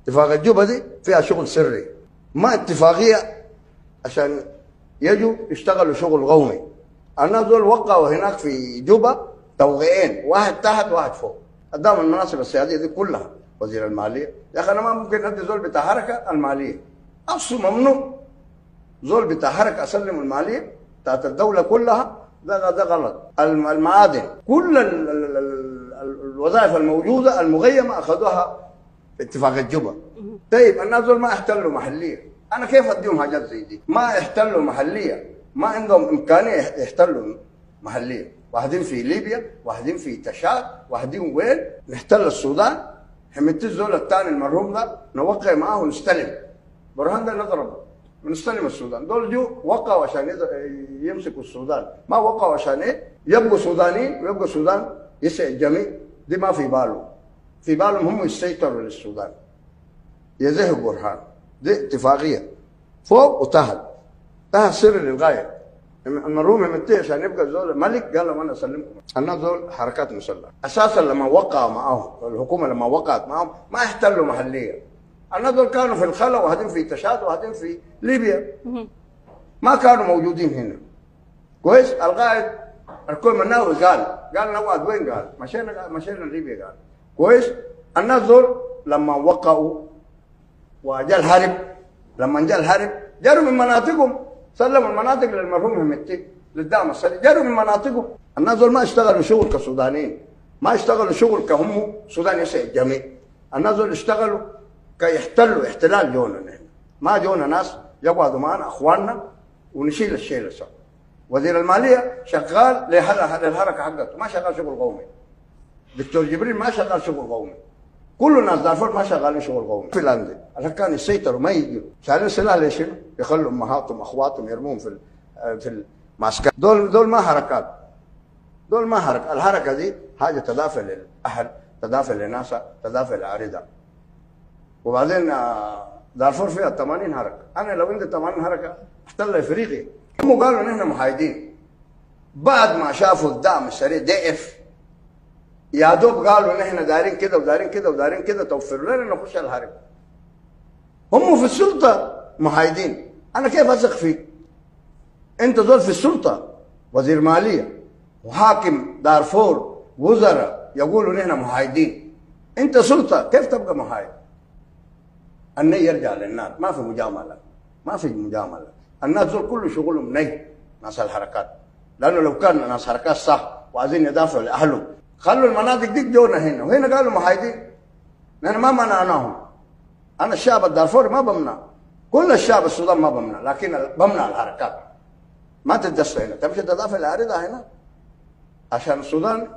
اتفاقية جوبا دي فيها شغل سري، ما اتفاقية عشان يجوا يشتغلوا شغل قومي. الناس دول وقعوا هناك في جوبا توقيعين، واحد تحت واحد فوق، قدام المناصب السيادية دي كلها. وزير المالية يا أخي أنا ما ممكن أدي زول بتاع حركة المالية، أصله ممنوع زول بتاع حركة أسلم المالية بتاعت الدولة كلها، ده غلط. المعادن كل الوظائف الموجودة المغيمة أخذوها اتفاقية جوبا. طيب الناس دول ما احتلوا محلية، أنا كيف أديهم حاجات زي دي؟ ما احتلوا محلية، ما عندهم إمكانية يحتلوا محلية. واحدين في ليبيا، واحدين في تشاد، واحدين وين؟ نحتل السودان، حميت الزول الثاني المرحوم ده نوقع معاه ونستلم. برهان ده نضربه ونستلم السودان. دول جو وقعوا عشان يمسكوا السودان، ما وقعوا عشان ايه؟ يبقوا سودانيين ويبقوا السودان يسع الجميع. دي ما في بالهم، في بالهم هم يسيطروا للسودان. يزهق برهان. دي اتفاقية فوق وتحت، تحت سر للغاية. المرحوم حميد عشان يبقى زول ملك قال لهم انا اسلمكم. الناس دول حركات مسلحة اساسا. لما وقعوا معاهم الحكومة، لما وقعت معاهم ما احتلوا محلية. الناس دول كانوا في الخلا، واحدين في تشاد، واحدين في ليبيا، ما كانوا موجودين هنا. كويس. القائد الكل مناوي قال نواد وين؟ قال مشينا ليبيا. قال كويس. الناس دول لما وقعوا وجاء الحرب، لما جاء الحرب جروا من مناطقهم، سلموا المناطق للمرحوم حميد للدعم السري، جروا من مناطقهم. الناس دول ما اشتغلوا شغل كسودانيين، ما اشتغلوا شغل كهم سودان يسع الجميع. الناس دول اشتغلوا كيحتلوا احتلال جونا. نحن ما جونا ناس يقعدوا معنا اخواننا ونشيل الشيله سوا. وزير الماليه شغال للحركه حقته، ما شغال شغل قومي. دكتور جبريل ما شغال شغل قومي. كل الناس دارفور ما شغالين شغل قومي. في لاندي عشان كانوا يسيطروا ما يجوا شايلين سلاح ليش؟ يخلوا امهاتهم اخواتهم يرموهم في المعسكر. دول ما حركات، دول ما حركه. الحركه دي حاجه تدافع للاهل، تدافع لناسا، تدافع لعريضه. وبعدين دارفور فيها 80 حركه. انا لو عندي 80 حركه احتل افريقيا. هم قالوا نحن محايدين، بعد ما شافوا الدعم السريع ضعف، يا دوب قالوا نحن دايرين كده ودايرين كده ودايرين كده، توفروا لنا نخش الحرب. هم في السلطه محايدين. انا كيف اثق فيك؟ انت زول في السلطه، وزير ماليه وحاكم دارفور، وزراء يقولوا نحن محايدين. انت سلطه، كيف تبقى محايد؟ الني يرجع للنار، ما في مجامله، ما في مجامله. الناس دول كل شغلهم ني، ناس الحركات. لانه لو كان ناس حركات صح وعايزين يدافعوا لاهلهم، خلوا المناطق دي جونا هنا، وهنا قالوا محايدين. نحن ما منعناهم. انا الشعب الدارفوري ما بمنع، كل الشعب السودان ما بمنع، لكن بمنع الحركات. ما تتدس هنا، تمشي تدافع العريضه هنا عشان السودان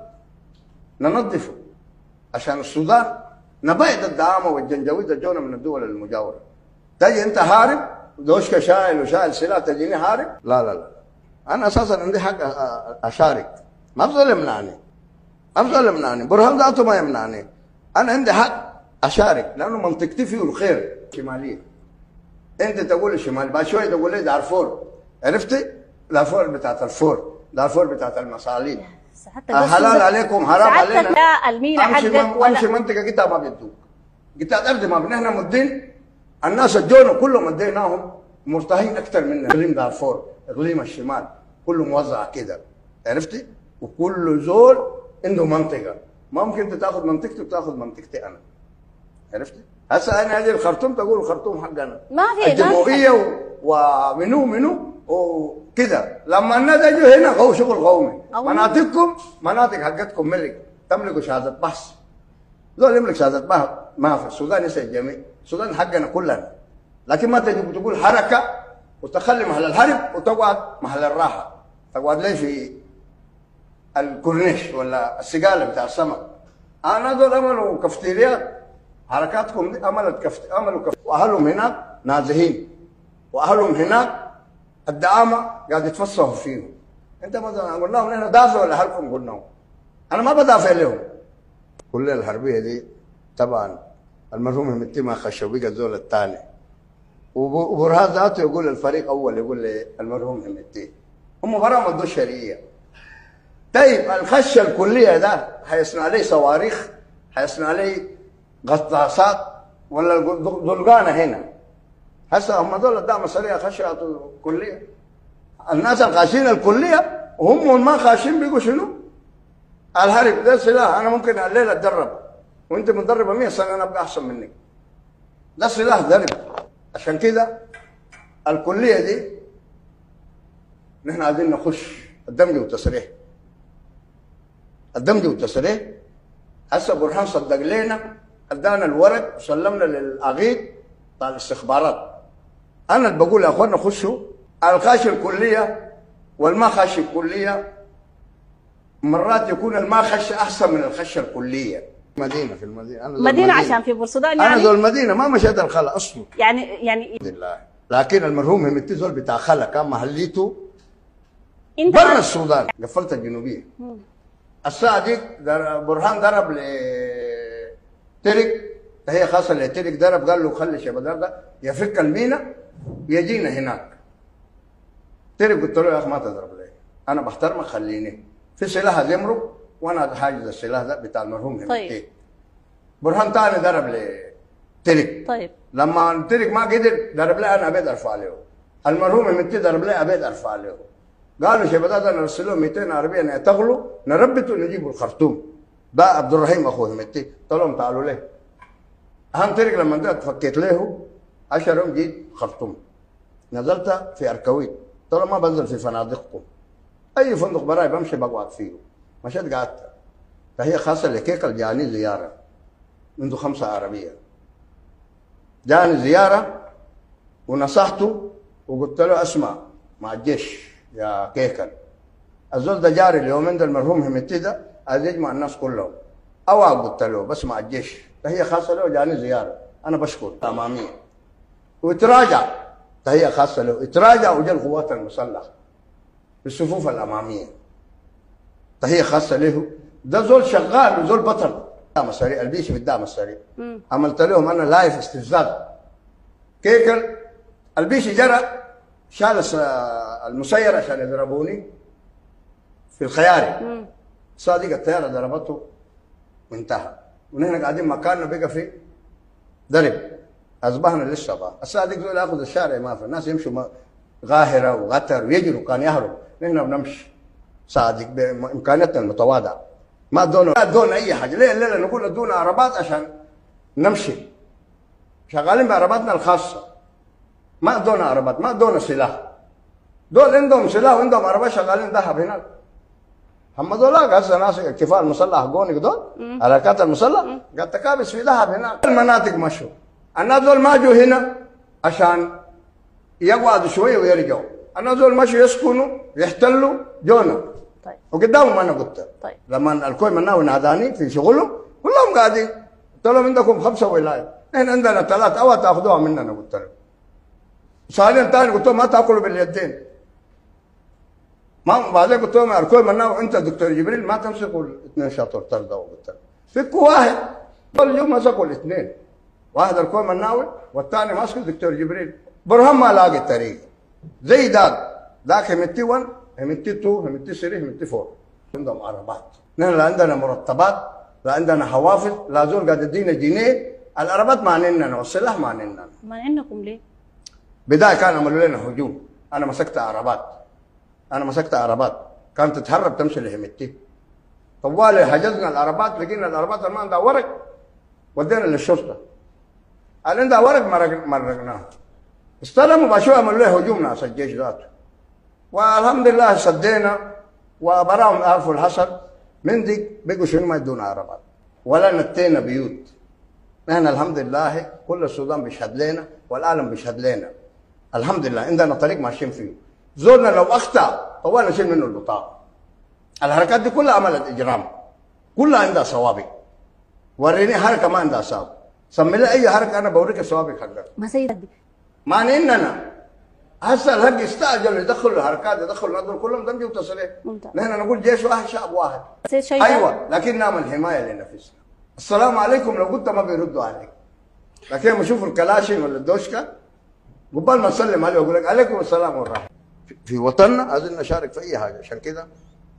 ننظفه، عشان السودان نبعد الدعامه والجنجويد الجونه من الدول المجاوره. تجي انت هارب دوشك شايل وشايل سلاح تجيني هارب؟ لا لا لا، انا اساسا عندي حق اشارك، ما بظل يمنعني، ما بظل يمنعني، برهان ذاته ما يمنعني. انا عندي حق اشارك لانه منطقتي فيه الخير. شماليه انت تقول الشمال، بعد شويه تقول لي دارفور، عرفتي؟ دارفور بتاعت الفور، دارفور بتاعت المصالين. حلال عليكم حرام علينا. لا المينا حقك امشي منطقه قتال ما بيدوك، قتال ارض ما نحن مدين الناس الجونه كلهم مديناهم مرتاحين اكثر منا. اقليم دارفور، اقليم الشمال كله موزع كده، عرفتي؟ وكل زول عنده منطقه، ما ممكن انت تاخذ منطقتي وتاخذ منطقتي انا، عرفتي؟ هسه انا هذه الخرطوم تقول الخرطوم حقنا، ما في الجمهوريه ومنو وكده. لما الناس يجوا هنا هو شغل قومي. مناطقكم مناطق حقتكم ملك، تملكوا شهاده بحث. دول يملك شهاده بحث ما في السودان يسعى الجميع، السودان حقنا كلنا. لكن ما تجي تقول حركه وتخلي محل الحرب وتقعد محل الراحه، تقعد لي في الكورنيش ولا السقاله بتاع السمك. انا دول عملوا كافتيريات، حركاتكم دي عملوا واهلهم هناك نازحين، واهلهم هناك الدعامه قاعد يتفسحوا فيهم. انت مثلا قلنا لهم نحن دافعوا لاهلكم، قلنا لهم انا ما بدافع لهم. كل الحربيه دي طبعا المرحوم حميد ما خشوا بقى الزول الثاني، وبرهان ذاته يقول الفريق اول، يقول المرحوم حميد هم براء ضد الشرعيه. طيب الخشه الكليه ده حيصنع عليه صواريخ، حيصنع عليه غطاسات، ولا الضلقانه هنا. هسه هم دول الدعم السريع خشوا الكليه. الناس الخاشين الكليه وهم ما خاشين بيقوا شنو؟ الهرب ده سلاح. انا ممكن الليله اتدرب وانت متدربه 100 سنه انا ابقى احسن منك. ده سلاح ضرب. عشان كده الكليه دي نحن عايزين نخش الدمج والتسريح. الدمج والتسريح هسه برهان صدق لنا، ادانا الورق وسلمنا للاغيث بتاع الاستخبارات. انا اللي بقول يا اخوانا خشوا الخاشي الكليه والما خاشي الكليه. مرات يكون الما خش احسن من الخش الكليه. مدينه في المدينه، انا مدينه عشان في بورسودان يعني. انا ذو المدينه ما مشيت الخلا اصلا يعني لله. لكن المرحوم همتي زول بتاع خلا كان محليته انت برا السودان. قفلت الجنوبيه. الساعه دي برهان ضرب لترك، هي خاصه لترك، ضرب قال له خلي الشباب ده يفك المينا يجينا هناك. ترك قلت له يا اخي ما تضرب لي، انا بحترمك خليني في سلاح زمرك وانا حاجز السلاح ده بتاع المرحوم همتي. طيب. برهان ثاني ضرب لترك. طيب. لما ترك ما قدر ضرب لي انا ابيد ارفع له. المرحوم همتي ضرب لي ابيد ارفع له. قالوا شباب ده نرسل لهم 200 عربيه يتغلوا نربطوا نجيبوا الخرطوم. ده عبد الرحيم اخوه همتي. قلت لهم تعالوا ليه. اهم ترك لما ده فكيت له 10 يوم جيت خرطوم. نزلت في اركويت. قلت لهم ما بنزل في فنادقكم. اي فندق براي بمشي بقعد فيه. مشيت قعدت. فهي خاصه لكيك جاني زياره منذ 5 عربيه. جاني زياره ونصحته وقلت له اسمع مع الجيش يا كيكل، الزول ده جاري اليومين ده المرحوم همتي ده عايز يجمع الناس كلهم. اوعى قلت له بس مع الجيش، فهي خاصه له جاني زياره. انا بشكر اماميه وتراجع. فهي خاصه له اتراجع وجا القوات المسلحه في الصفوف الاماميه. فهي خاصه له. ده زول شغال وزول بطل. الدعم السريع البيشي في الدعم السريع. عملت لهم انا لايف استفزاز. كيكل البيشي جرى شال المسير عشان يضربوني في الخياري. صادق الطياره ضربته وانتهى. ونحن قاعدين مكاننا بقى في ضرب. اصبحنا للصباح. الصادق زول ياخذ الشارع ما في، الناس يمشوا غاهره وغتر ويجروا كان يهرب. نحن بنمشي صادق بامكانياتنا المتواضعه. ما ادونا اي حاجه. ليه الليله نقول ادونا عربات عشان نمشي. شغالين بعرباتنا الخاصه. ما ادونا عربات، ما ادونا سلاح. دول عندهم سلاح وعندهم عربات شغالين ذهب هناك. هم دول هسه ناس اكتفاء المسلح حقونك دول حركات المسلح قاعد تكابس في ذهب هناك. المناطق مشوا. الناس دول ما جو هنا عشان يقعدوا شويه ويرجعوا. الناس دول مشوا يسكنوا يحتلوا جونا. طيب. وقدامهم انا قلت. طيب. لما الكوي مناوي ناداني في شغلهم كلهم قاعدين. قلت لهم عندكم 5 ولايات، احنا عندنا 3 اوعى تاخذوها مننا. قلت لهم ثانيا ثاني قلت لهم ما تاكلوا باليدين. ما بعدين قلت لهم الكوي مناوي انت دكتور جبريل ما تمسكوا الاثنين شاطر ترضوا. قلت لهم فكوا واحد. كل يوم مسكوا الاثنين، واحد الكوي مناوي والثاني ماسك الدكتور جبريل. برهم ما لاقي الطريق زي ذاك همتي 1 همتي 2 همتي 3 همتي 4. عندهم عربات. نحن لا عندنا مرتبات لا عندنا حوافز لا زول قاعد يدينا جنيه. العربات ما عننا والسلاح ما عننا. ما عندكم ليه؟ بدايه كان عملوا لنا هجوم. انا مسكت عربات كانت تتهرب تمشي لهمتي. طوالي حجزنا العربات لقينا العربات ما عندها ورق ودينا للشرطه. اللي عندها ورق مرقناها. استلموا بشوي عملوا له هجوم ناس الجيش ذاته. والحمد لله سدينا وبراهم عرفوا الحصل. من ديك بقوا شنو ما يدونا عربات ولا نتينا بيوت. نحن الحمد لله كل السودان بيشهد لنا والعالم بيشهد لنا. الحمد لله عندنا طريق ماشيين فيه. زورنا لو اخطا طوال نشيل منه البطاقه. الحركات دي كلها عملت اجرام، كلها عندها سوابق. وريني حركه ما عندها سوابق، سمي لي اي حركه انا بوريك السوابق حقها. ما سيد ما اننا هسه الحق يستعجلوا يدخلوا الحركات يدخلوا الناس كلهم دمج وتصريح. نحن نقول جيش واحد شعب واحد. ايوه لكن نعمل حمايه لنفسنا. السلام عليكم لو قلت ما بيردوا عليك. لكن لما يشوفوا الكلاشين ولا الدوشكا قبل ما نسلم عليه ويقول لك عليكم السلام والرحمه. في وطننا عايزين نشارك في اي حاجه. عشان كده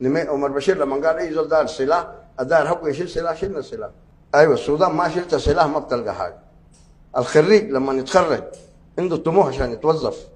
عمر بشير لما قال اي زول دار سلاح الدار حقه يشيل سلاح شيلنا السلاح. ايوه السودان ما شلت سلاح ما بتلقى حاجه. الخريج لما يتخرج عنده طموح عشان يتوظف